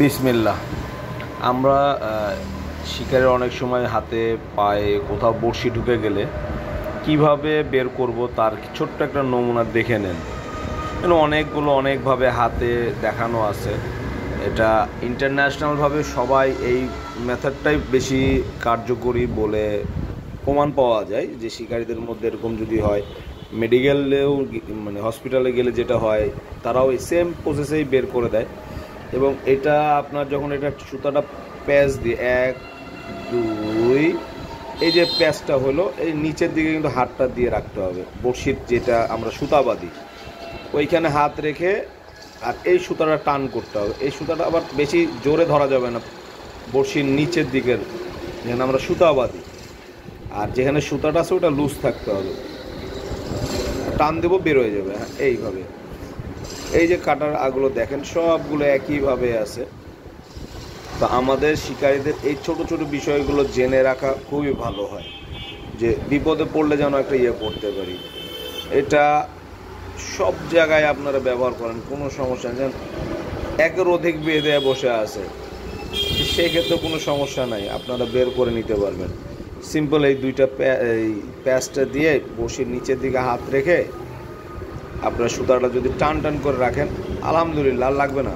বিসমিল্লাহ। আমরা শিকারের অনেক সময় হাতে পায়ে কোথাও বড়শি ঢুকে গেলে কিভাবে বের করব তার ছোট্ট একটা নমুনা দেখে নেন। অনেকভাবে হাতে দেখানো আছে। এটা ইন্টারন্যাশনালভাবে সবাই এই মেথডটাই বেশি কার্যকরী বলে প্রমাণ পাওয়া যায় যে শিকারীদের মধ্যে এরকম যদি হয়, মেডিকেলেও হসপিটালে গেলে যেটা হয় তারাও এই সেম প্রসেসেই বের করে দেয়। এবং এটা আপনার যখন এটা সুতাটা প্যাচ দিয়ে 1 2 এই যে প্যাচটা হলো, এই নিচের দিকে কিন্তু হাতটা দিয়ে রাখতে হবে। বড়শির যেটা আমরা সুতা বাঁধি ওইখানে হাত রেখে আর এই সুতাটা টান করতে হবে। এই সুতাটা আবার বেশি জোরে ধরা যাবে না, বড়শির নিচের দিকের যেখানে আমরা সুতা বাঁধি আর যেখানে সুতাটা আছে ওটা লুজ থাকতে হবে। টান দেবো, বের হয়ে যাবে। হ্যাঁ, এইভাবে। এই যে কাটার আগগুলো দেখেন সবগুলো একইভাবে আছে। তো আমাদের শিকারীদের এই ছোট ছোট বিষয়গুলো জেনে রাখা খুবই ভালো হয়, যে বিপদে পড়লে যেন একটা করতে পারি। এটা সব জায়গায় আপনারা ব্যবহার করেন, কোনো সমস্যা নেই। যেন একের অধিক বেঁধে বসে আছে, সেক্ষেত্রে কোনো সমস্যা নাই, আপনারা বের করে নিতে পারবেন। সিম্পল এই দুইটা এই প্যাচটা দিয়ে বড়শির নিচের দিকে হাত রেখে আপনার সুতাটা যদি টান টান করে রাখেন, আলহামদুলিল্লাহ, আর লাগবে না।